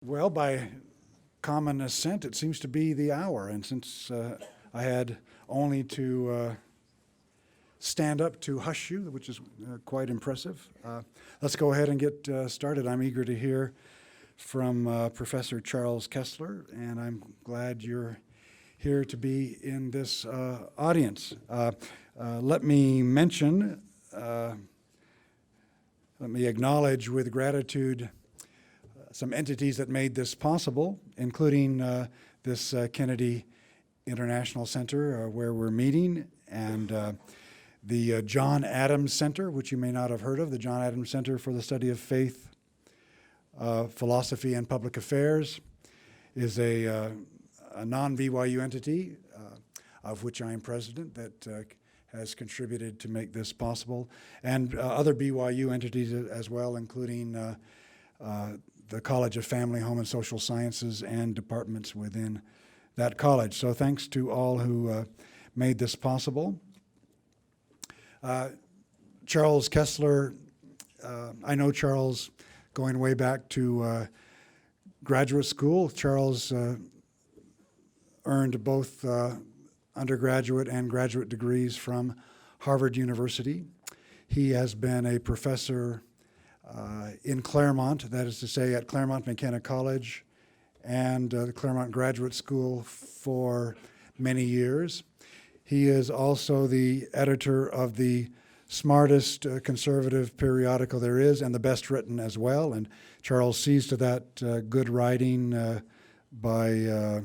Well, by common assent, it seems to be the hour, and since I had only to stand up to hush you, which is quite impressive, let's go ahead and get started. I'm eager to hear from Professor Charles Kesler, and I'm glad you're here to be in this audience. Let me mention, let me acknowledge with gratitude some entities that made this possible, including this Kennedy International Center where we're meeting, and the John Adams Center, which you may not have heard of, the John Adams Center for the Study of Faith, Philosophy, and Public Affairs, is a non-BYU entity of which I am president that has contributed to make this possible, and other BYU entities as well, including the College of Family, Home, and Social Sciences and departments within that college. So thanks to all who made this possible. Charles Kesler, I know Charles going way back to graduate school. Charles earned both undergraduate and graduate degrees from Harvard University. He has been a professor in Claremont, that is to say at Claremont McKenna College and the Claremont Graduate School for many years. He is also the editor of the smartest conservative periodical there is, and the best written as well. And Charles sees to that good writing by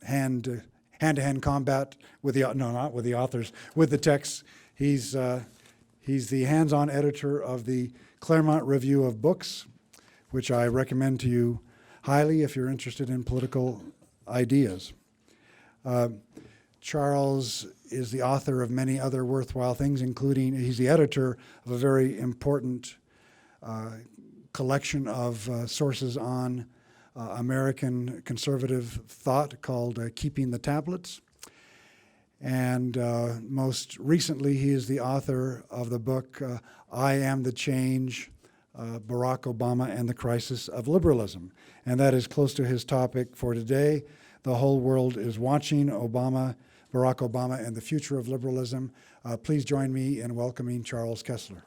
hand-to-hand combat with the, no, not with the authors, with the texts. He's the hands-on editor of the Claremont Review of Books, which I recommend to you highly if you're interested in political ideas. Charles is the author of many other worthwhile things, including he's the editor of a very important collection of sources on American conservative thought called Keeping the Tablets. And most recently, he is the author of the book, I Am the Change, Barack Obama and the Crisis of Liberalism. And that is close to his topic for today. The whole world is watching Barack Obama and the future of liberalism. Please join me in welcoming Charles Kesler.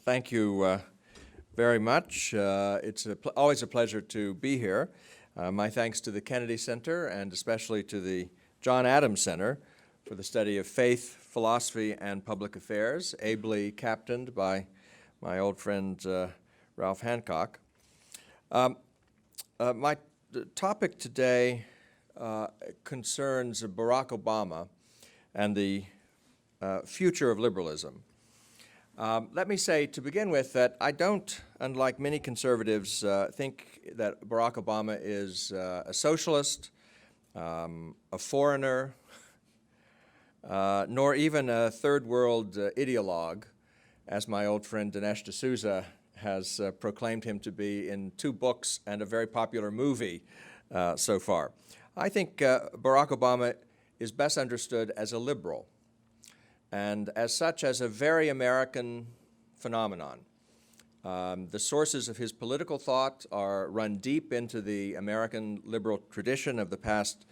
Thank you very much. It's always a pleasure to be here. My thanks to the Kennedy Center and especially to the John Adams Center for the study of faith, philosophy, and public affairs, ably captained by my old friend Ralph Hancock. My topic today concerns Barack Obama and the future of liberalism. Let me say to begin with that I don't, unlike many conservatives, think that Barack Obama is a socialist, a foreigner, nor even a third world ideologue, as my old friend Dinesh D'Souza has proclaimed him to be in 2 books and a very popular movie so far. I think Barack Obama is best understood as a liberal, and as such, as a very American phenomenon. The sources of his political thought run deep into the American liberal tradition of the past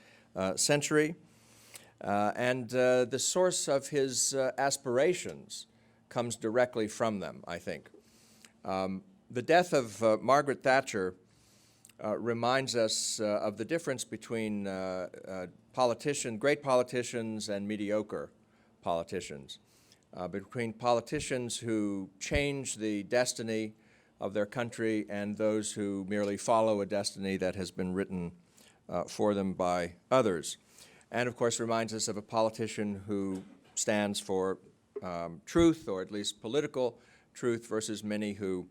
century, and the source of his aspirations comes directly from them, I think. The death of Margaret Thatcher reminds us of the difference between great politicians and mediocre politicians, between politicians who change the destiny of their country and those who merely follow a destiny that has been written for them by others. And of course reminds us of a politician who stands for truth, or at least political truth, versus many who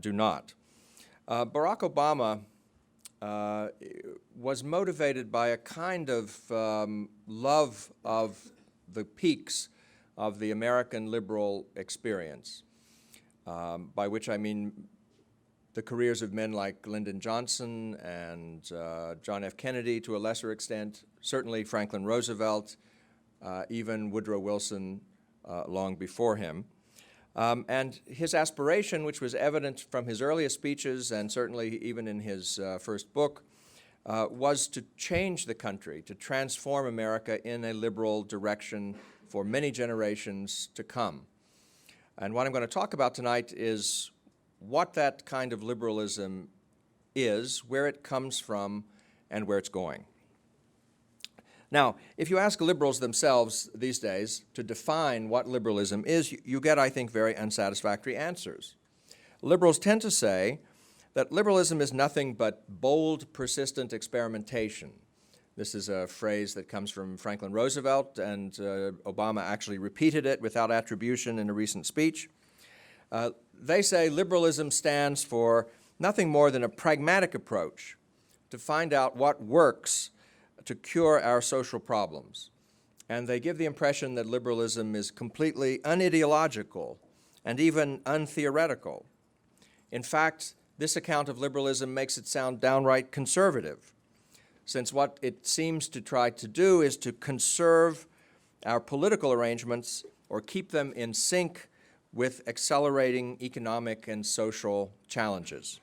do not. Barack Obama was motivated by a kind of love of the peaks of the American liberal experience, by which I mean the careers of men like Lyndon Johnson and John F. Kennedy to a lesser extent, certainly Franklin Roosevelt, even Woodrow Wilson long before him. And his aspiration, which was evident from his earliest speeches and certainly even in his first book, was to change the country, to transform America in a liberal direction for many generations to come. And what I'm going to talk about tonight is what that kind of liberalism is, where it comes from, and where it's going. Now, if you ask liberals themselves these days to define what liberalism is, you get, I think, very unsatisfactory answers. Liberals tend to say that liberalism is nothing but bold, persistent experimentation. This is a phrase that comes from Franklin Roosevelt, and Obama actually repeated it without attribution in a recent speech. They say liberalism stands for nothing more than a pragmatic approach to find out what works to cure our social problems. And they give the impression that liberalism is completely unideological and even untheoretical. In fact, this account of liberalism makes it sound downright conservative, since what it seems to try to do is to conserve our political arrangements or keep them in sync with accelerating economic and social challenges.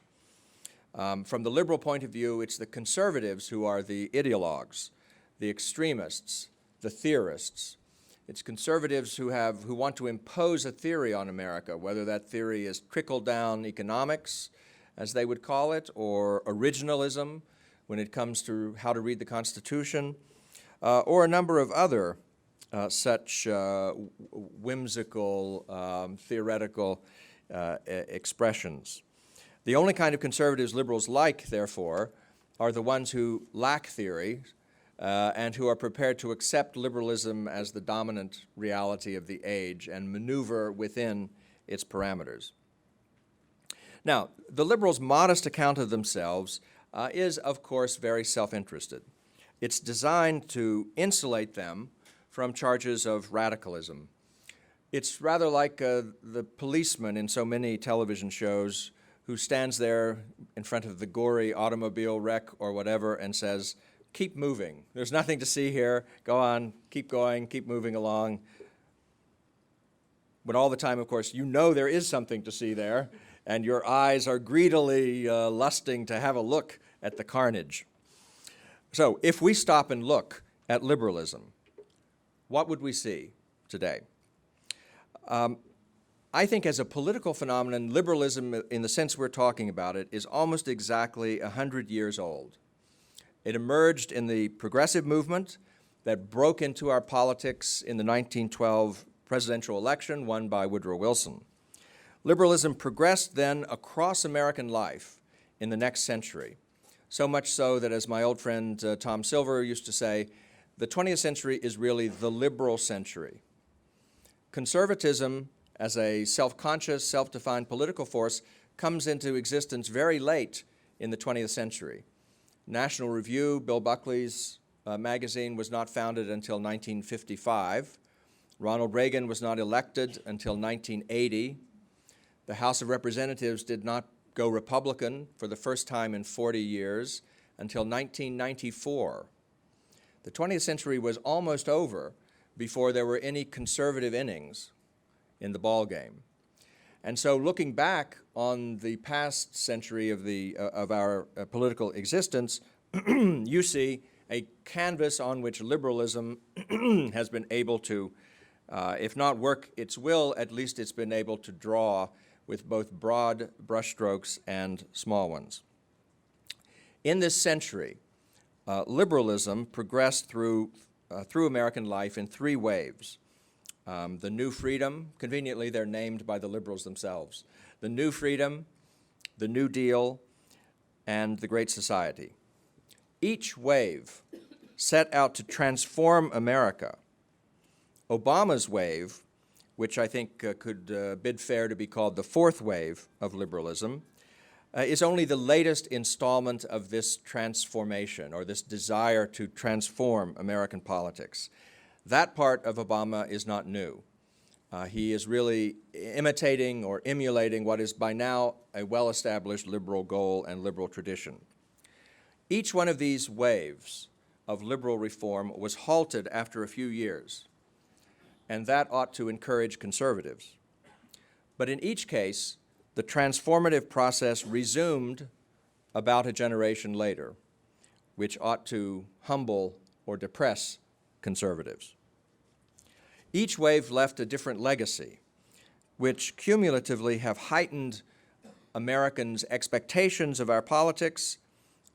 From the liberal point of view, it's the conservatives who are the ideologues, the extremists, the theorists. It's conservatives who want to impose a theory on America, whether that theory is trickle-down economics, as they would call it, or originalism when it comes to how to read the Constitution, or a number of other such whimsical, theoretical expressions. The only kind of conservatives liberals like, therefore, are the ones who lack theory and who are prepared to accept liberalism as the dominant reality of the age and maneuver within its parameters. Now, the liberals' modest account of themselves is, of course, very self-interested. It's designed to insulate them from charges of radicalism. It's rather like the policeman in so many television shows who stands there in front of the gory automobile wreck or whatever and says, "Keep moving. There's nothing to see here. Go on, keep going, keep moving along." But all the time, of course, you know there is something to see there, and your eyes are greedily lusting to have a look at the carnage. So if we stop and look at liberalism, what would we see today? I think as a political phenomenon, liberalism, in the sense we're talking about it, is almost exactly 100 years old. It emerged in the progressive movement that broke into our politics in the 1912 presidential election won by Woodrow Wilson. Liberalism progressed then across American life in the next century, so much so that, as my old friend Tom Silver used to say, the 20th century is really the liberal century. Conservatism, as a self-conscious, self-defined political force, comes into existence very late in the 20th century. National Review, Bill Buckley's magazine, was not founded until 1955. Ronald Reagan was not elected until 1980. The House of Representatives did not go Republican for the first time in 40 years until 1994. The 20th century was almost over before there were any conservative innings in the ball game. And so looking back on the past century of our political existence, you see a canvas on which liberalism has been able to, if not work its will, at least it's been able to draw with both broad brushstrokes and small ones. In this century, liberalism progressed through American life in three waves. The New Freedom, conveniently they're named by the liberals themselves. The New Freedom, the New Deal, and the Great Society. Each wave set out to transform America. Obama's wave, which I think could bid fair to be called the fourth wave of liberalism, is only the latest installment of this transformation, or this desire to transform American politics. That part of Obama is not new. He is really imitating or emulating what is by now a well-established liberal goal and liberal tradition. Each one of these waves of liberal reform was halted after a few years. and that ought to encourage conservatives. But in each case, the transformative process resumed about a generation later, which ought to humble or depress conservatives. Each wave left a different legacy, which cumulatively have heightened Americans' expectations of our politics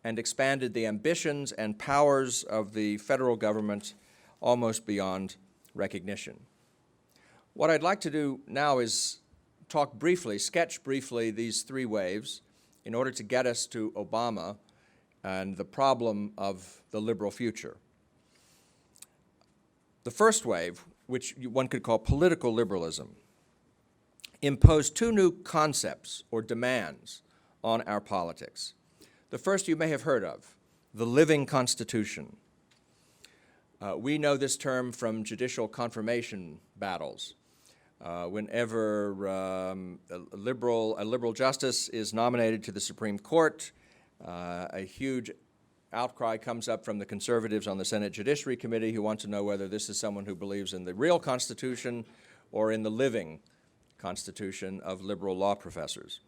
and expanded the ambitions and powers of the federal government almost beyond recognition. What I'd like to do now is sketch briefly these three waves in order to get us to Obama and the problem of the liberal future. The first wave, which one could call political liberalism, imposed two new concepts or demands on our politics. The first you may have heard of, the living Constitution. We know this term from judicial confirmation battles. Whenever a liberal justice is nominated to the Supreme Court, a huge outcry comes up from the conservatives on the Senate Judiciary Committee who want to know whether this is someone who believes in the real Constitution or in the living Constitution of liberal law professors.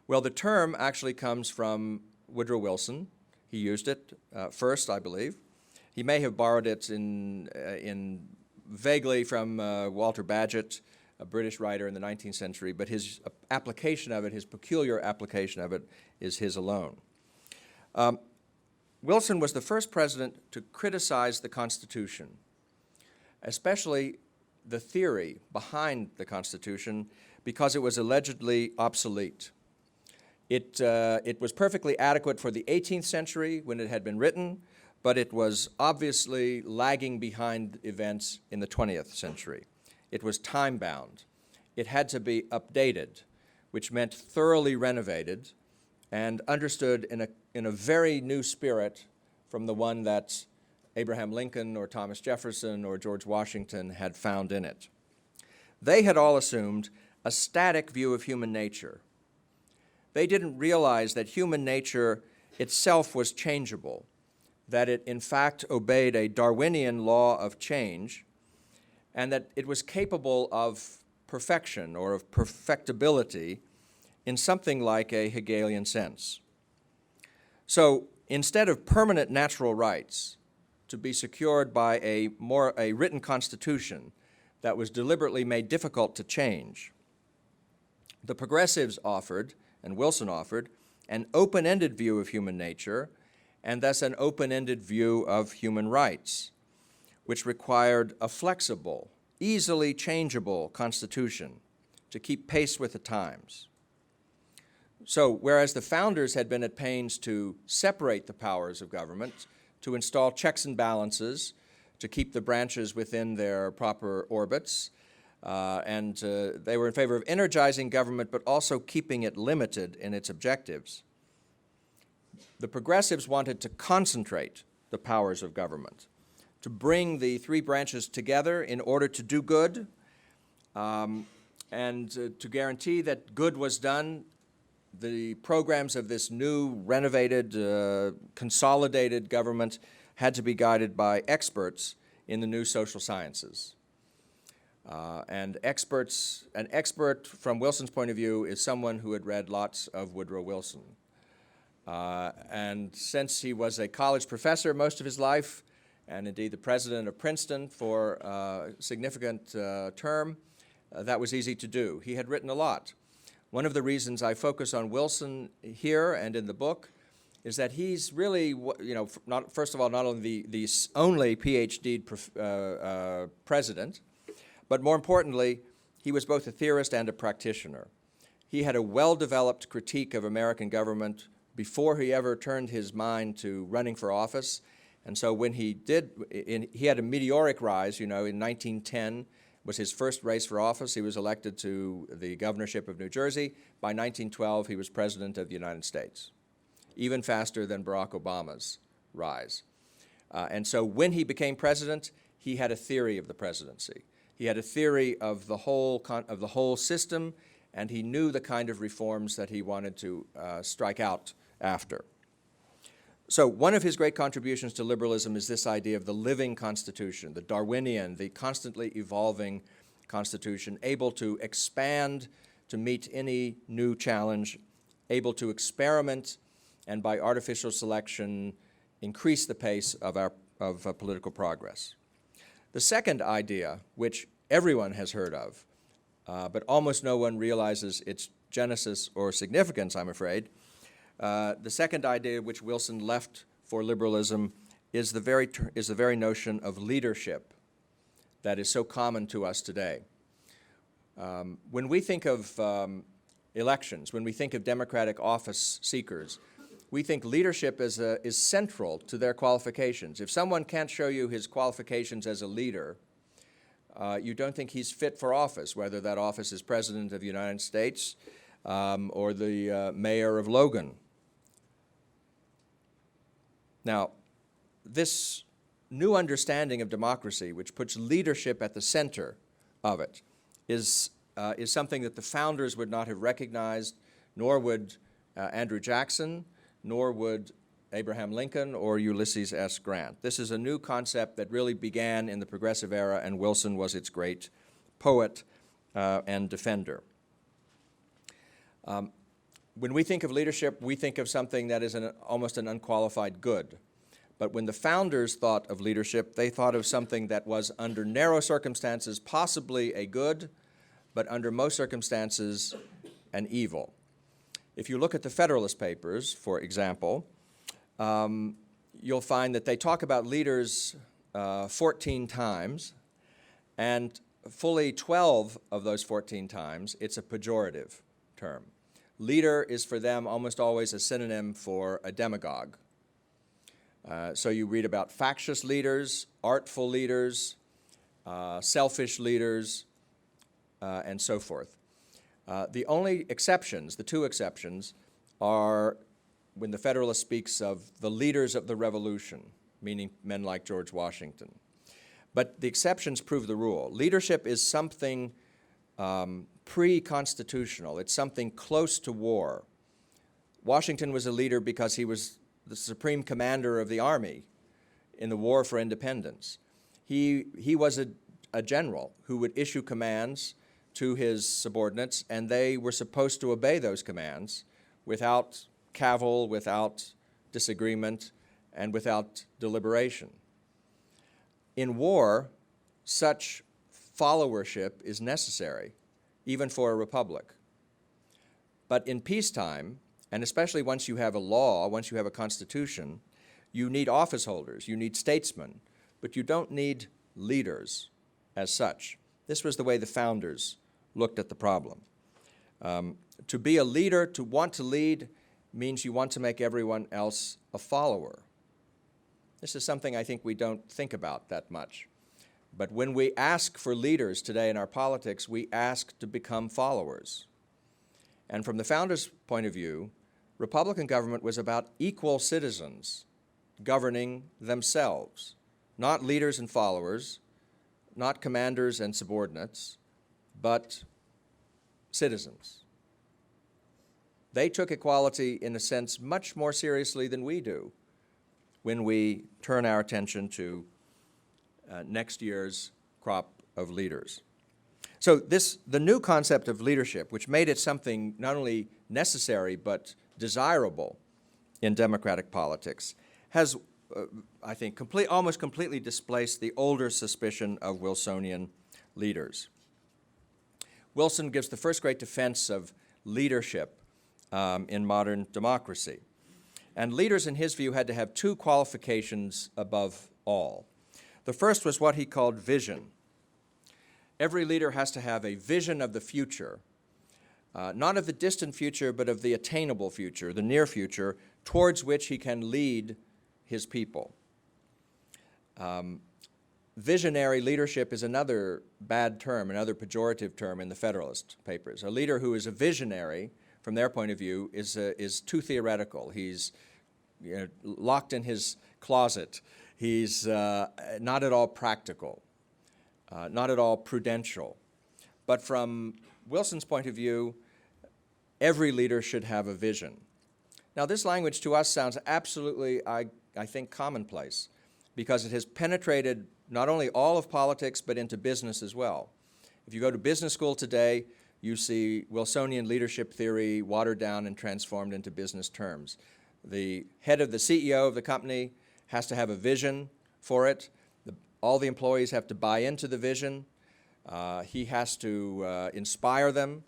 Well, the term actually comes from Woodrow Wilson. He used it first, I believe. He may have borrowed it in vaguely from Walter Bagehot, a British writer in the 19th century, but his application of it, his peculiar application of it, is his alone. Wilson was the first president to criticize the Constitution, especially the theory behind the Constitution, because it was allegedly obsolete. It was perfectly adequate for the 18th century when it had been written, but it was obviously lagging behind events in the 20th century. It was time-bound. It had to be updated, which meant thoroughly renovated and understood in a very new spirit from the one that Abraham Lincoln or Thomas Jefferson or George Washington had found in it. They had all assumed a static view of human nature. They didn't realize that human nature itself was changeable, that it in fact obeyed a Darwinian law of change, and that it was capable of perfection or of perfectibility in something like a Hegelian sense. So instead of permanent natural rights to be secured by a written constitution that was deliberately made difficult to change, the progressives offered, and Wilson offered, an open-ended view of human nature, and thus an open-ended view of human rights, which required a flexible, easily changeable constitution to keep pace with the times. So, whereas the founders had been at pains to separate the powers of government, to install checks and balances, to keep the branches within their proper orbits, and they were in favor of energizing government, but also keeping it limited in its objectives. The progressives wanted to concentrate the powers of government, to bring the three branches together in order to do good, and to guarantee that good was done. The programs of this new, renovated, consolidated government had to be guided by experts in the new social sciences. And an expert from Wilson's point of view is someone who had read lots of Woodrow Wilson. And since he was a college professor most of his life, and indeed the president of Princeton for a significant term, that was easy to do. He had written a lot. One of the reasons I focus on Wilson here and in the book is that he's really, first of all, not only the only PhD president, but more importantly, he was both a theorist and a practitioner. He had a well-developed critique of American government before he ever turned his mind to running for office. And so when he did, he had a meteoric rise, in 1910 was his first race for office. He was elected to the governorship of New Jersey. By 1912, he was president of the United States, even faster than Barack Obama's rise. And so when he became president, he had a theory of the presidency. He had a theory of the whole system, and he knew the kind of reforms that he wanted to strike out after. So one of his great contributions to liberalism is this idea of the living constitution, the Darwinian, the constantly evolving constitution, able to expand to meet any new challenge, able to experiment, and by artificial selection, increase the pace of political progress. The second idea, which everyone has heard of, but almost no one realizes its genesis or significance, I'm afraid. The second idea which Wilson left for liberalism is the very notion of leadership that is so common to us today. When we think of elections, when we think of democratic office seekers, we think leadership is central to their qualifications. If someone can't show you his qualifications as a leader, you don't think he's fit for office, whether that office is President of the United States or the mayor of Logan. Now, this new understanding of democracy, which puts leadership at the center of it, is something that the founders would not have recognized, nor would Andrew Jackson, nor would Abraham Lincoln or Ulysses S. Grant. This is a new concept that really began in the Progressive Era, and Wilson was its great poet and defender. When we think of leadership, we think of something that is almost an unqualified good. But when the founders thought of leadership, they thought of something that was, under narrow circumstances, possibly a good, but under most circumstances, an evil. If you look at the Federalist Papers, for example, you'll find that they talk about leaders 14 times, and fully 12 of those 14 times, it's a pejorative term. Leader is for them almost always a synonym for a demagogue. So you read about factious leaders, artful leaders, selfish leaders, and so forth. The only exceptions, the two exceptions, are when the Federalist speaks of the leaders of the Revolution, meaning men like George Washington. But the exceptions prove the rule. Leadership is something pre-constitutional. It's something close to war. Washington was a leader because he was the supreme commander of the army in the War for Independence. He was a general who would issue commands to his subordinates, and they were supposed to obey those commands without cavil, without disagreement, and without deliberation. In war, such followership is necessary, even for a republic. But in peacetime, and especially once you have a law, once you have a constitution, you need office holders, you need statesmen, but you don't need leaders as such. This was the way the founders looked at the problem. To be a leader, to want to lead, means you want to make everyone else a follower. This is something I think we don't think about that much. But when we ask for leaders today in our politics, we ask to become followers. And from the founders' point of view, Republican government was about equal citizens governing themselves, not leaders and followers, not commanders and subordinates, but citizens. They took equality, in a sense, much more seriously than we do when we turn our attention to next year's crop of leaders. So the new concept of leadership, which made it something not only necessary but desirable in democratic politics, has, I think, almost completely displaced the older suspicion of Wilsonian leaders. Wilson gives the first great defense of leadership in modern democracy. And leaders, in his view, had to have two qualifications above all. The first was what he called vision. Every leader has to have a vision of the future, not of the distant future, but of the attainable future, the near future, towards which he can lead his people. Visionary leadership is another bad term, another pejorative term in the Federalist Papers. A leader who is a visionary, from their point of view, is too theoretical. He's locked in his closet. He's not at all practical, not at all prudential. But from Wilson's point of view, every leader should have a vision. Now, this language to us sounds absolutely, I think, commonplace, because it has penetrated not only all of politics, but into business as well. If you go to business school today, you see Wilsonian leadership theory watered down and transformed into business terms. The head of the CEO of the company has to have a vision for it. All the employees have to buy into the vision. He has to inspire them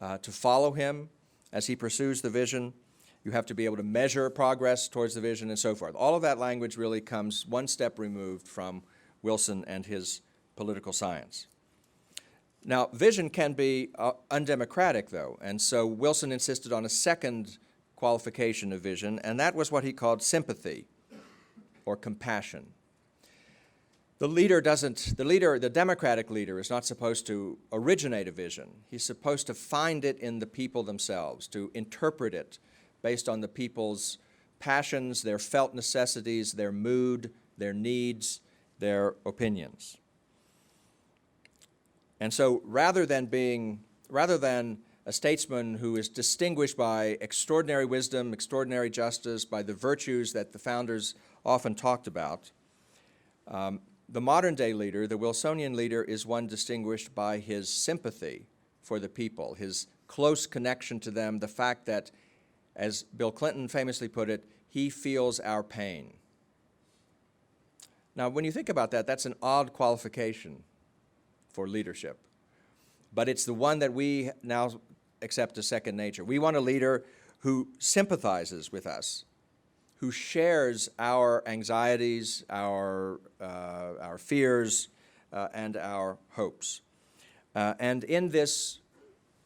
to follow him as he pursues the vision. You have to be able to measure progress towards the vision and so forth. All of that language really comes one step removed from Wilson and his political science. Now, vision can be undemocratic, though, and so Wilson insisted on a second qualification of vision, and that was what he called sympathy or compassion. The democratic leader is not supposed to originate a vision. He's supposed to find it in the people themselves, to interpret it based on the people's passions, their felt necessities, their mood, their needs, their opinions. And so rather than a statesman who is distinguished by extraordinary wisdom, extraordinary justice, by the virtues that the founders often talked about, the modern-day leader, the Wilsonian leader, is one distinguished by his sympathy for the people, his close connection to them, the fact that, as Bill Clinton famously put it, he feels our pain. Now, when you think about that, that's an odd qualification for leadership, but it's the one that we now accept as second nature. We want a leader who sympathizes with us, who shares our anxieties, our fears, and our hopes. And in this,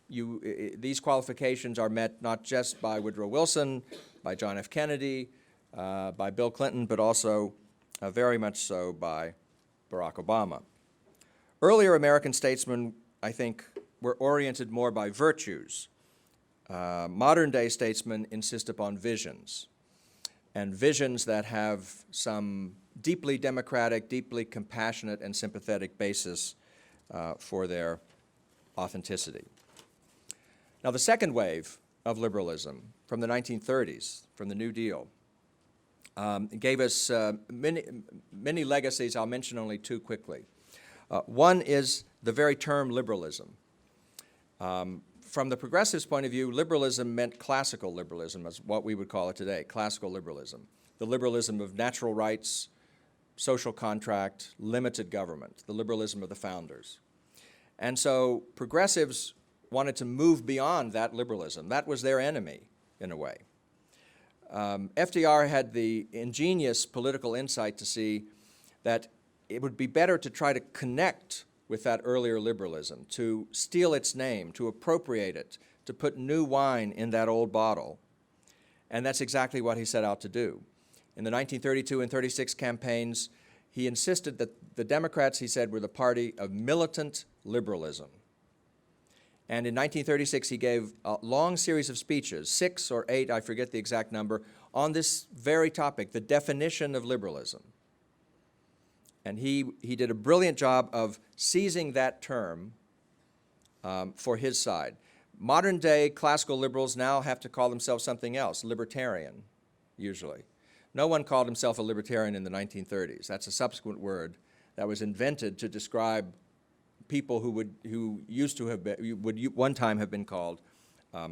these qualifications are met not just by Woodrow Wilson, by John F. Kennedy, by Bill Clinton, but also very much so by Barack Obama. Earlier American statesmen, I think, were oriented more by virtues. Modern-day statesmen insist upon visions, and visions that have some deeply democratic, deeply compassionate, and sympathetic basis for their authenticity. Now, the second wave of liberalism from the 1930s, from the New Deal, gave us many legacies. I'll mention only two quickly. One is the very term liberalism. From the progressives' point of view, liberalism meant classical liberalism, as what we would call it today, classical liberalism. The liberalism of natural rights, social contract, limited government, the liberalism of the founders. And so progressives wanted to move beyond that liberalism. That was their enemy, in a way. FDR had the ingenious political insight to see that it would be better to try to connect with that earlier liberalism, to steal its name, to appropriate it, to put new wine in that old bottle. And that's exactly what he set out to do. In the 1932 and 36 campaigns, he insisted that the Democrats, he said, were the party of militant liberalism. And in 1936, he gave a long series of speeches, 6 or 8, I forget the exact number, on this very topic, the definition of liberalism. And he did a brilliant job of seizing that term for his side. Modern-day classical liberals now have to call themselves something else, libertarian, usually. No one called himself a libertarian in the 1930s. That's a subsequent word that was invented to describe people who would one time have been called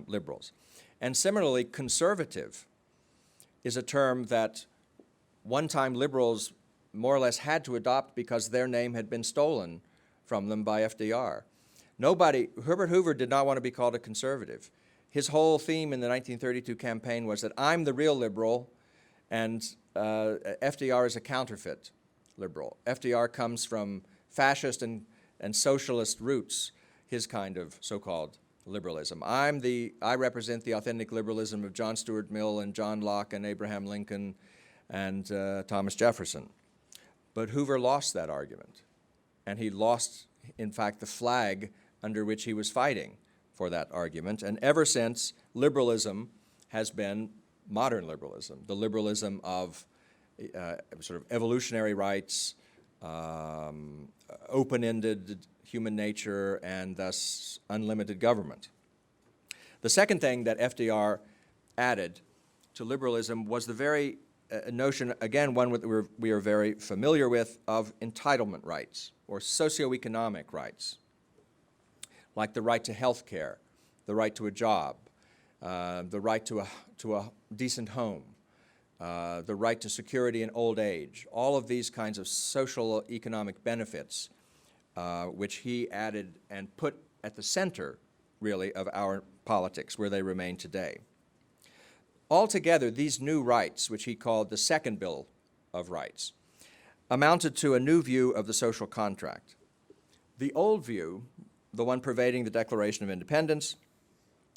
liberals. And similarly, conservative is a term that one-time liberals more or less had to adopt because their name had been stolen from them by FDR. Herbert Hoover did not want to be called a conservative. His whole theme in the 1932 campaign was that I'm the real liberal and FDR is a counterfeit liberal. FDR comes from fascist and socialist roots, his kind of so-called liberalism. I represent the authentic liberalism of John Stuart Mill and John Locke and Abraham Lincoln and Thomas Jefferson. But Hoover lost that argument, and he lost, in fact, the flag under which he was fighting for that argument. And ever since, liberalism has been modern liberalism, the liberalism of sort of evolutionary rights, open-ended human nature, and thus unlimited government. The second thing that FDR added to liberalism was the very notion, again, one that we are very familiar with, of entitlement rights or socioeconomic rights, like the right to health care, the right to a job, the right to a decent home, the right to security in old age, all of these kinds of social economic benefits which he added and put at the center, really, of our politics, where they remain today. Altogether, these new rights, which he called the Second Bill of Rights, amounted to a new view of the social contract. The old view, the one pervading the Declaration of Independence,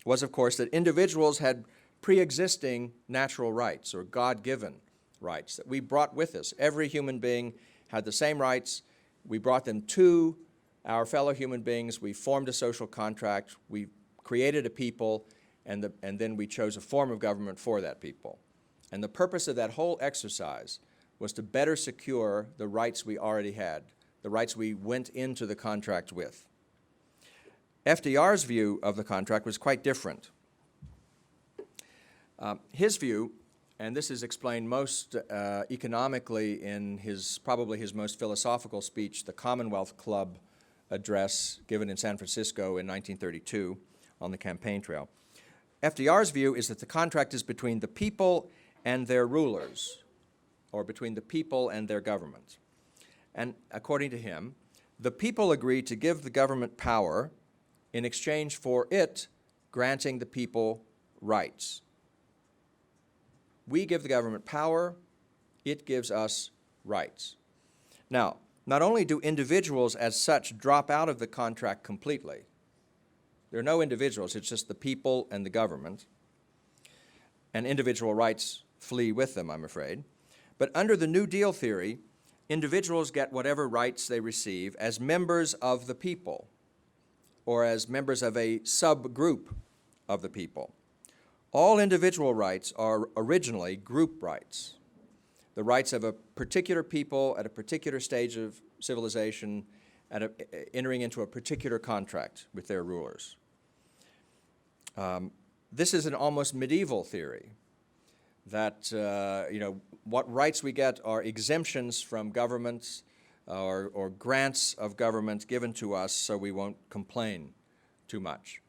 was, of course, that individuals had pre-existing natural rights or God-given rights that we brought with us. Every human being had the same rights. We brought them to our fellow human beings. We formed a social contract. We created a people, and then we chose a form of government for that people. And the purpose of that whole exercise was to better secure the rights we already had, the rights we went into the contract with. FDR's view of the contract was quite different. His view, and this is explained most economically in probably his most philosophical speech, the Commonwealth Club address given in San Francisco in 1932 on the campaign trail. FDR's view is that the contract is between the people and their rulers, or between the people and their government. And according to him, the people agree to give the government power in exchange for it granting the people rights. We give the government power, it gives us rights. Now, not only do individuals as such drop out of the contract completely, there are no individuals, it's just the people and the government, and individual rights flee with them, I'm afraid. But under the New Deal theory, individuals get whatever rights they receive as members of the people, or as members of a subgroup of the people. All individual rights are originally group rights, the rights of a particular people at a particular stage of civilization, entering into a particular contract with their rulers. This is an almost medieval theory that what rights we get are exemptions from governments or grants of government given to us so we won't complain too much.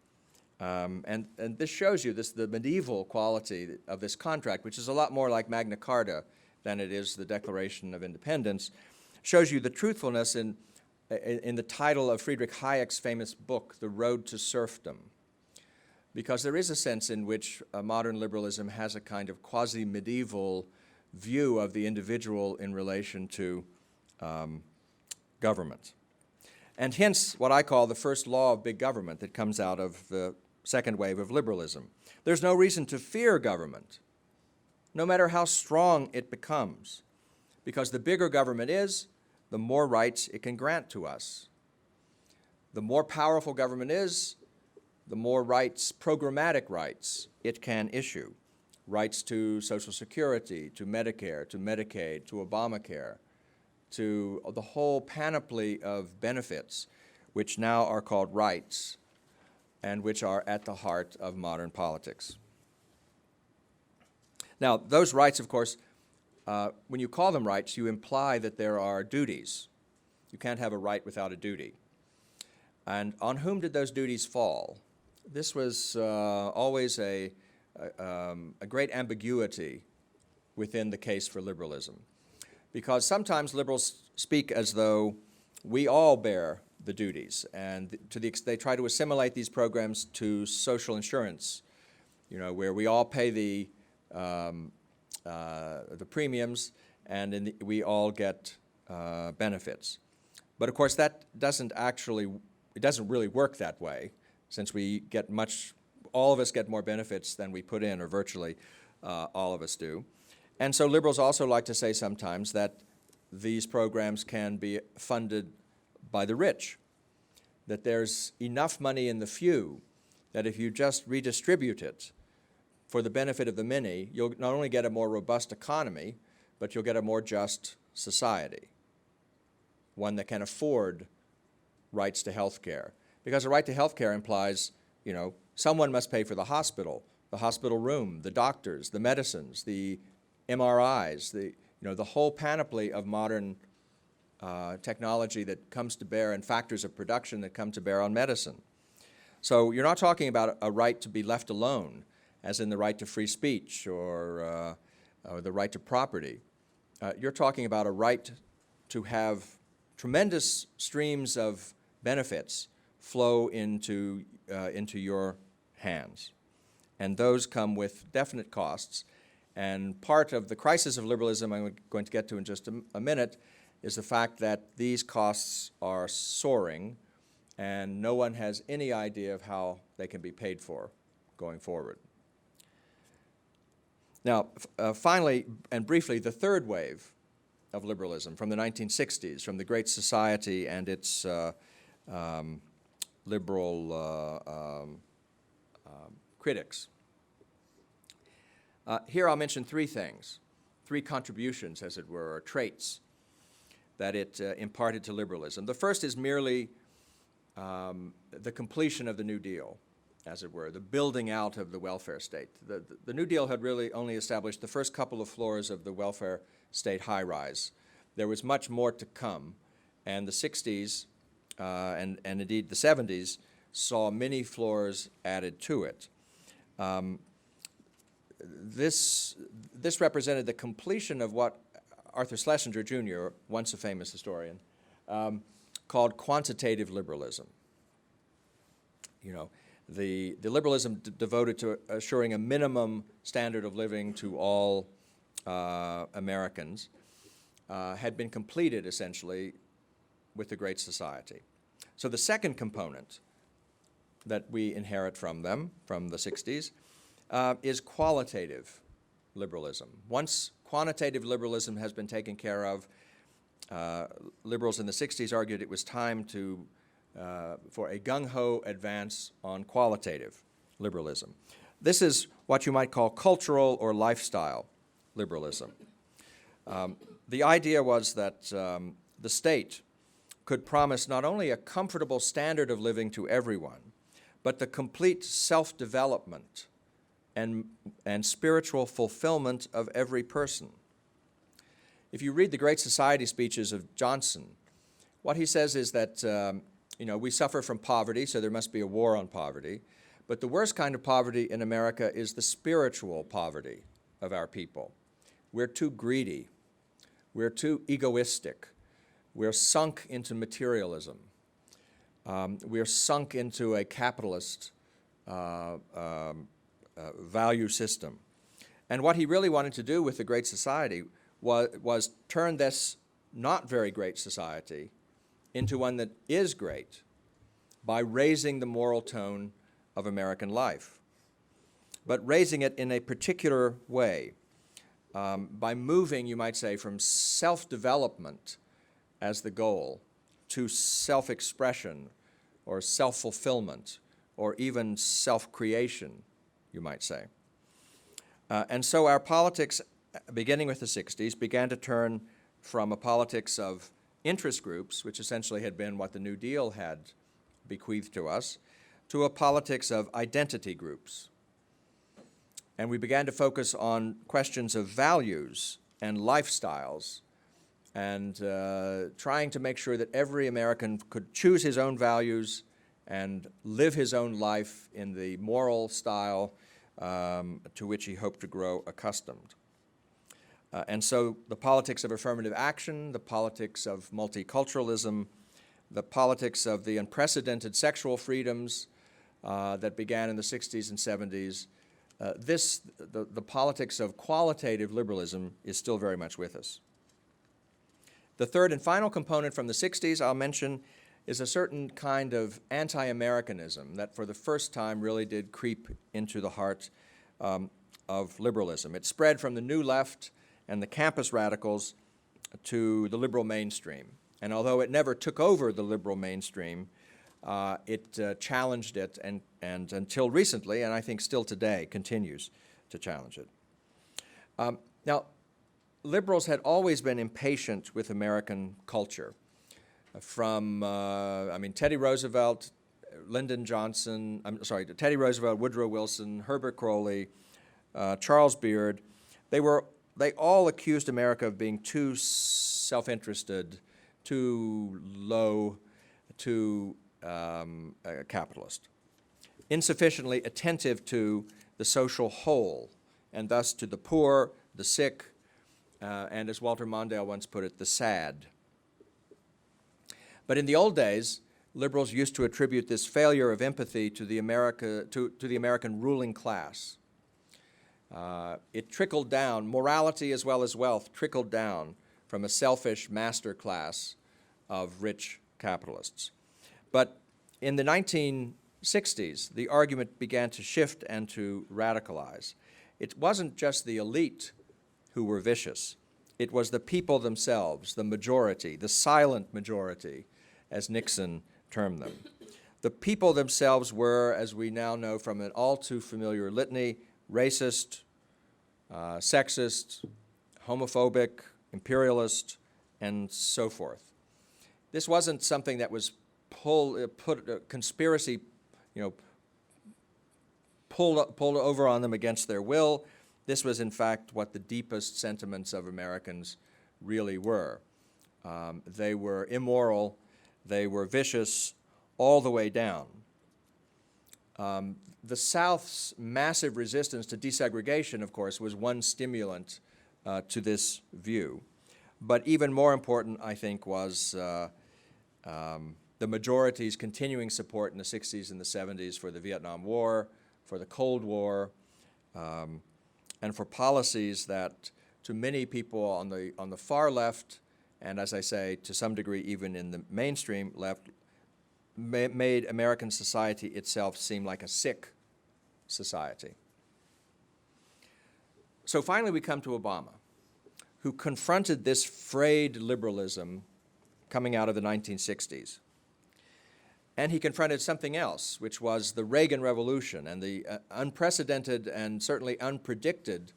And this shows you the medieval quality of this contract, which is a lot more like Magna Carta than it is the Declaration of Independence, shows you the truthfulness in the title of Friedrich Hayek's famous book, The Road to Serfdom. Because there is a sense in which modern liberalism has a kind of quasi-medieval view of the individual in relation to government. And hence what I call the first law of big government that comes out of the second wave of liberalism. There's no reason to fear government, no matter how strong it becomes, because the bigger government is, the more rights it can grant to us. The more powerful government is, the more rights, programmatic rights, it can issue. Rights to Social Security, to Medicare, to Medicaid, to Obamacare, to the whole panoply of benefits, which now are called rights, and which are at the heart of modern politics. Now, those rights, of course, when you call them rights, you imply that there are duties. You can't have a right without a duty. And on whom did those duties fall? This was always a great ambiguity within the case for liberalism, because sometimes liberals speak as though we all bear the duties, and they try to assimilate these programs to social insurance, where we all pay the premiums and we all get benefits. But of course, that doesn't really work that way, since all of us get more benefits than we put in, or virtually all of us do. And so liberals also like to say sometimes that these programs can be funded by the rich, that there's enough money in the few that if you just redistribute it for the benefit of the many, you'll not only get a more robust economy, but you'll get a more just society, one that can afford rights to health care. Because a right to health care implies, someone must pay for the hospital the hospital room, the doctors, the medicines, the MRIs, the whole panoply of modern technology that comes to bear and factors of production that come to bear on medicine. So you're not talking about a right to be left alone, as in the right to free speech or the right to property. You're talking about a right to have tremendous streams of benefits flow into your hands. And those come with definite costs. And part of the crisis of liberalism I'm going to get to in just a minute is the fact that these costs are soaring and no one has any idea of how they can be paid for going forward. Now, finally and briefly, the third wave of liberalism from the 1960s, from the Great Society and its liberal critics. Here I'll mention three things, three contributions, as it were, or traits that it imparted to liberalism. The first is merely the completion of the New Deal, as it were, the building out of the welfare state. The New Deal had really only established the first couple of floors of the welfare state high-rise. There was much more to come, and the 60s and indeed the 70s saw many floors added to it. This represented the completion of what Arthur Schlesinger Jr., once a famous historian, called quantitative liberalism. You know, the liberalism devoted to assuring a minimum standard of living to all Americans had been completed essentially with the Great Society. So the second component that we inherit from them, from the 60s, is qualitative liberalism. Once quantitative liberalism has been taken care of, liberals in the 60s argued it was time for a gung-ho advance on qualitative liberalism. This is what you might call cultural or lifestyle liberalism. The idea was that the state could promise not only a comfortable standard of living to everyone, but the complete self-development and spiritual fulfillment of every person. If you read the Great Society speeches of Johnson, what he says is that we suffer from poverty, so there must be a war on poverty, but the worst kind of poverty in America is the spiritual poverty of our people. We're too greedy. We're too egoistic. We're sunk into materialism. We're sunk into a capitalist value system. And what he really wanted to do with the Great Society was turn this not very great society into one that is great by raising the moral tone of American life, but raising it in a particular way, by moving, you might say, from self-development as the goal to self-expression or self-fulfillment or even self-creation, you might say. And so our politics, beginning with the 60s, began to turn from a politics of interest groups, which essentially had been what the New Deal had bequeathed to us, to a politics of identity groups. And we began to focus on questions of values and lifestyles and trying to make sure that every American could choose his own values and live his own life in the moral style to which he hoped to grow accustomed. And so the politics of affirmative action, the politics of multiculturalism, the politics of the unprecedented sexual freedoms that began in the 60s and 70s, the politics of qualitative liberalism is still very much with us. The third and final component from the 60s I'll mention is a certain kind of anti-Americanism that for the first time really did creep into the heart of liberalism. It spread from the New Left and the campus radicals to the liberal mainstream. And although it never took over the liberal mainstream, it challenged it and until recently, and I think still today, continues to challenge it. Now, liberals had always been impatient with American culture. From, Teddy Roosevelt Lyndon Johnson, Teddy Roosevelt, Woodrow Wilson, Herbert Crowley, Charles Beard, they all accused America of being too self-interested, too low, too capitalist, insufficiently attentive to the social whole, and thus to the poor, the sick, and as Walter Mondale once put it, the sad. But in the old days, liberals used to attribute this failure of empathy to the American ruling class. It trickled down, morality as well as wealth trickled down from a selfish master class of rich capitalists. But in the 1960s, the argument began to shift and to radicalize. It wasn't just the elite who were vicious. It was the people themselves, the majority, the silent majority, as Nixon termed them. The people themselves were, as we now know from an all too familiar litany, racist, sexist, homophobic, imperialist, and so forth. This wasn't something that was conspiracy, pulled over on them against their will. This was, in fact, what the deepest sentiments of Americans really were. They were immoral, they were vicious, all the way down. The South's massive resistance to desegregation, of course, was one stimulant to this view. But even more important, I think, was the majority's continuing support in the 60s and the 70s for the Vietnam War, for the Cold War, and for policies that, to many people on the far left, and as I say, to some degree even in the mainstream left, made American society itself seem like a sick society. So finally we come to Obama, who confronted this frayed liberalism coming out of the 1960s. And he confronted something else, which was the Reagan Revolution and the unprecedented and certainly unpredicted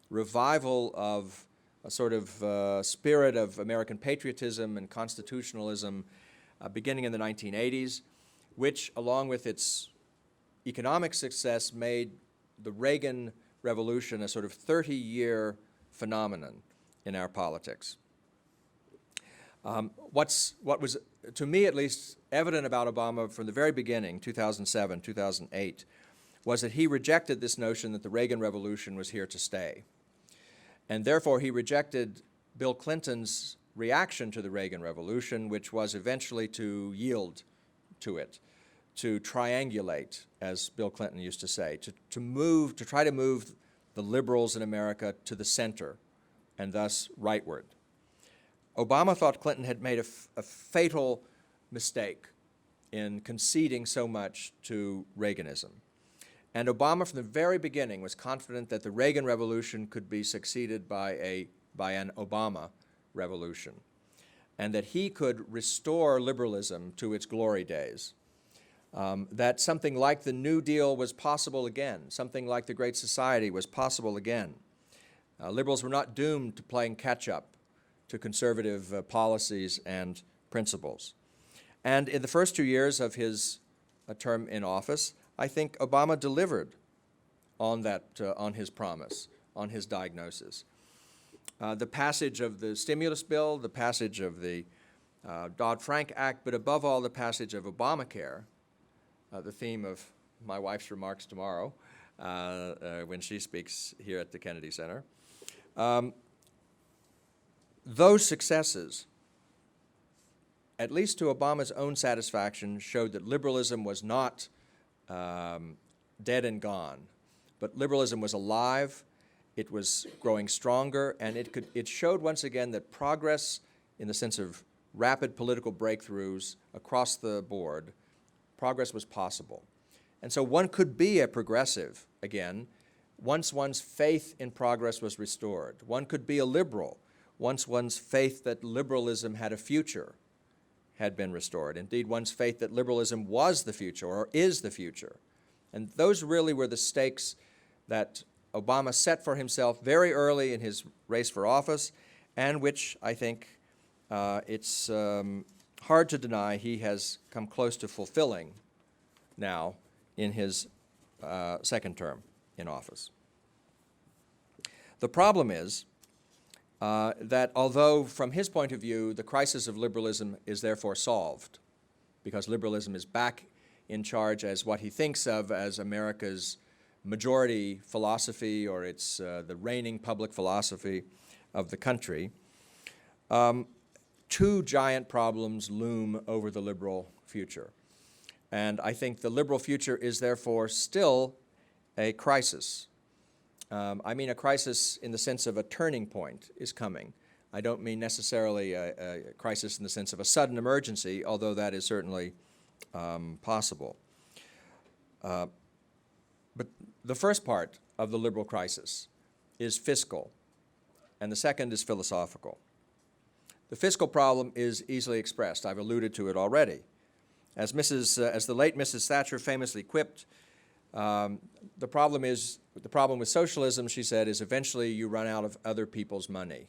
revival of a sort of spirit of American patriotism and constitutionalism beginning in the 1980s, which, along with its economic success, made the Reagan Revolution a sort of 30-year phenomenon in our politics. What was, to me at least, evident about Obama from the very beginning, 2007, 2008, was that he rejected this notion that the Reagan Revolution was here to stay. And therefore, he rejected Bill Clinton's reaction to the Reagan Revolution, which was eventually to yield to it, to triangulate, as Bill Clinton used to say, to try to move the liberals in America to the center, and thus rightward. Obama thought Clinton had made a fatal mistake in conceding so much to Reaganism. And Obama, from the very beginning, was confident that the Reagan Revolution could be succeeded by an Obama revolution, and that he could restore liberalism to its glory days, that something like the New Deal was possible again, something like the Great Society was possible again. Liberals were not doomed to playing catch-up to conservative policies and principles. And in the first 2 years of his term in office, I think Obama delivered on that, on his promise, on his diagnosis. The passage of the stimulus bill, the passage of the Dodd-Frank Act, but above all the passage of Obamacare, the theme of my wife's remarks tomorrow when she speaks here at the Kennedy Center. Those successes, at least to Obama's own satisfaction, showed that liberalism was not dead and gone, but liberalism was alive, it was growing stronger, and it showed once again that progress, in the sense of rapid political breakthroughs across the board, progress was possible. And so one could be a progressive again once one's faith in progress was restored. One could be a liberal once one's faith that liberalism had a future had been restored. Indeed, one's faith that liberalism was the future or is the future. And those really were the stakes that Obama set for himself very early in his race for office, and which I think it's hard to deny he has come close to fulfilling now in his second term in office. The problem is that although from his point of view the crisis of liberalism is therefore solved, because liberalism is back in charge as what he thinks of as America's majority philosophy, or it's the reigning public philosophy of the country, two giant problems loom over the liberal future. And I think the liberal future is therefore still a crisis. I mean a crisis in the sense of a turning point is coming. I don't mean necessarily a crisis in the sense of a sudden emergency, although that is certainly possible. But the first part of the liberal crisis is fiscal, and the second is philosophical. The fiscal problem is easily expressed. I've alluded to it already. As the late Mrs. Thatcher famously quipped, the problem with socialism, she said, is eventually you run out of other people's money.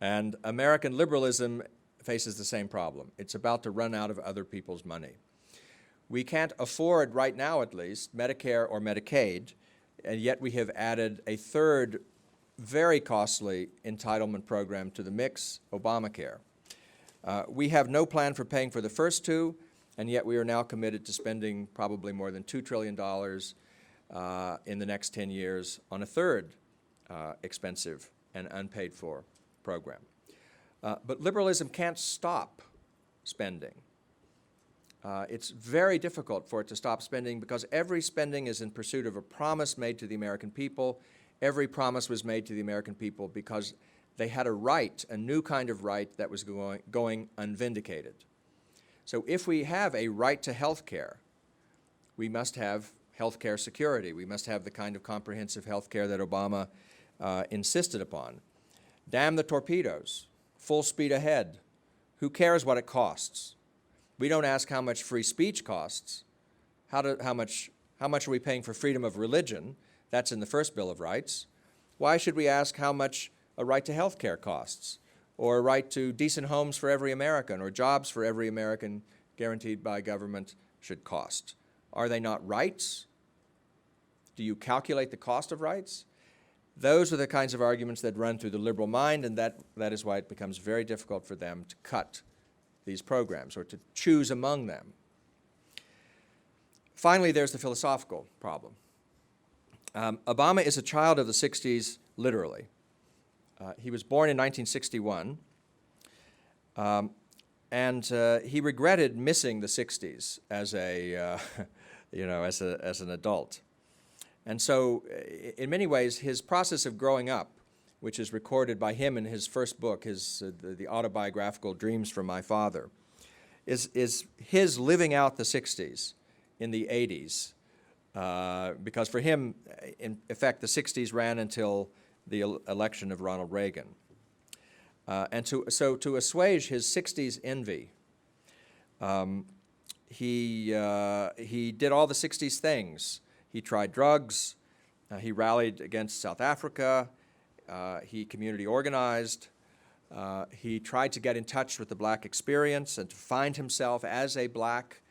And American liberalism faces the same problem. It's about to run out of other people's money. We can't afford, right now at least, Medicare or Medicaid, and yet we have added a third very costly entitlement program to the mix, Obamacare. We have no plan for paying for the first two, and yet we are now committed to spending probably more than $2 trillion in the next 10 years on a third expensive and unpaid for program. But liberalism can't stop spending. It's very difficult for it to stop spending because every spending is in pursuit of a promise made to the American people. Every promise was made to the American people because they had a right, a new kind of right that was going unvindicated. So if we have a right to health care, we must have health care security. We must have the kind of comprehensive health care that Obama insisted upon. Damn the torpedoes, full speed ahead. Who cares what it costs? We don't ask how much free speech costs. How much are we paying for freedom of religion? That's in the first Bill of Rights. Why should we ask how much a right to health care costs, or a right to decent homes for every American, or jobs for every American guaranteed by government should cost? Are they not rights? Do you calculate the cost of rights? Those are the kinds of arguments that run through the liberal mind, and that is why it becomes very difficult for them to cut these programs or to choose among them. Finally, there's the philosophical problem. Obama is a child of the 60s, literally. He was born in 1961, and he regretted missing the 60s as as an adult. And so, in many ways, his process of growing up, which is recorded by him in his first book, the autobiographical Dreams from My Father, is his living out the 60s in the 80s. Because for him, in effect, the 60s ran until the election of Ronald Reagan. And to assuage his 60s envy, he did all the 60s things. He tried drugs, he rallied against South Africa, he community organized, he tried to get in touch with the black experience and to find himself as a black,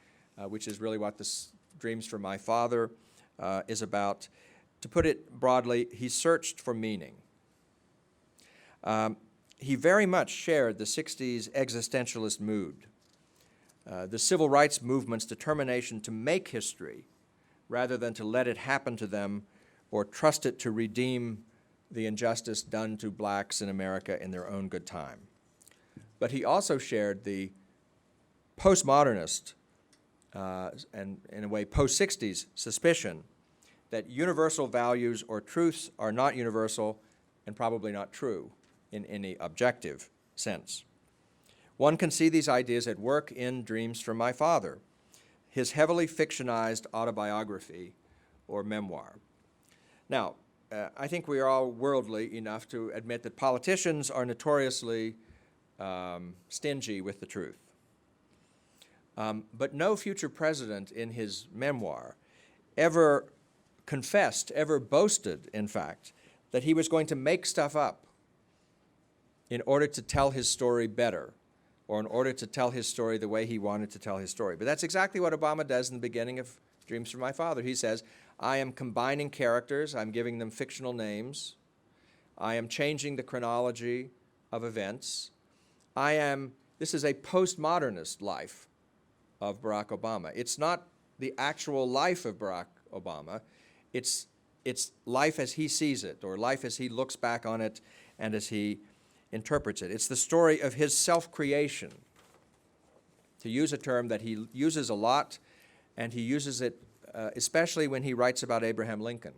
which is really what this Dreams from My Father is about. To put it broadly, he searched for meaning. He very much shared the 60s existentialist mood, the civil rights movement's determination to make history rather than to let it happen to them or trust it to redeem the injustice done to blacks in America in their own good time. But he also shared the postmodernist and, in a way, post-60s suspicion that universal values or truths are not universal and probably not true in any objective sense. One can see these ideas at work in Dreams from My Father, his heavily fictionized autobiography or memoir. Now, I think we are all worldly enough to admit that politicians are notoriously stingy with the truth. But no future president in his memoir ever confessed, ever boasted, in fact, that he was going to make stuff up in order to tell his story better or in order to tell his story the way he wanted to tell his story. But that's exactly what Obama does in the beginning of Dreams from My Father. He says, I am combining characters, I'm giving them fictional names, I am changing the chronology of events. This is a postmodernist life of Barack Obama. It's not the actual life of Barack Obama, it's life as he sees it, or life as he looks back on it and as he interprets it. It's the story of his self-creation, to use a term that he uses a lot, and he uses it especially when he writes about Abraham Lincoln.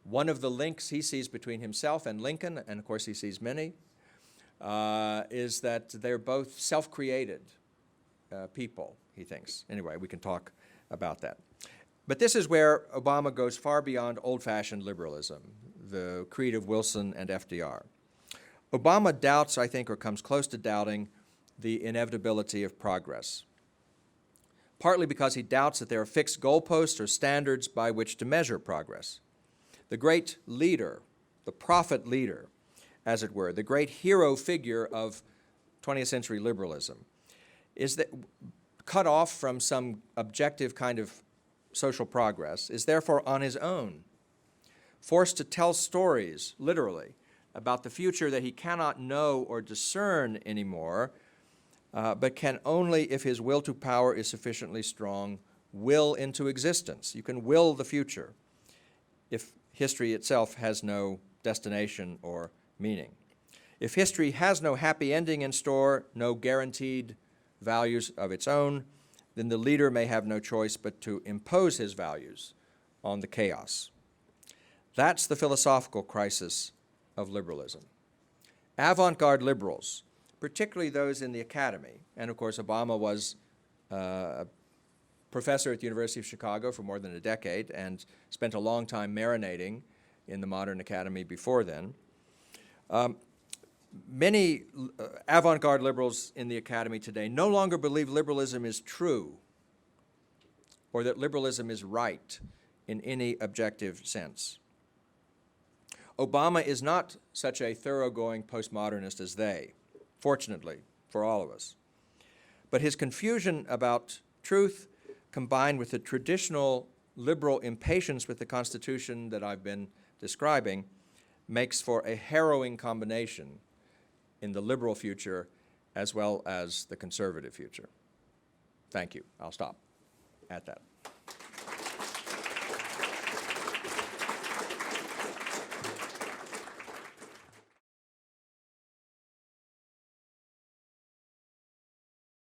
One of the links he sees between himself and Lincoln, and of course he sees many, is that they're both self-created people, he thinks. Anyway, we can talk about that. But this is where Obama goes far beyond old-fashioned liberalism, the creed of Wilson and FDR. Obama doubts, I think, or comes close to doubting, the inevitability of progress, partly because he doubts that there are fixed goalposts or standards by which to measure progress. The great leader, the prophet leader, as it were, the great hero figure of 20th century liberalism, is that cut off from some objective kind of social progress, is therefore on his own, forced to tell stories, literally, about the future that he cannot know or discern anymore, but can only, if his will to power is sufficiently strong, will into existence. You can will the future if history itself has no destination or meaning. If history has no happy ending in store, no guaranteed values of its own, then the leader may have no choice but to impose his values on the chaos. That's the philosophical crisis of liberalism. Avant-garde liberals, particularly those in the academy, and of course Obama was a professor at the University of Chicago for more than a decade and spent a long time marinating in the modern academy before then. Many avant-garde liberals in the academy today no longer believe liberalism is true or that liberalism is right in any objective sense. Obama is not such a thoroughgoing postmodernist as they, fortunately for all of us. But his confusion about truth, combined with the traditional liberal impatience with the Constitution that I've been describing, makes for a harrowing combination in the liberal future as well as the conservative future. Thank you. I'll stop at that.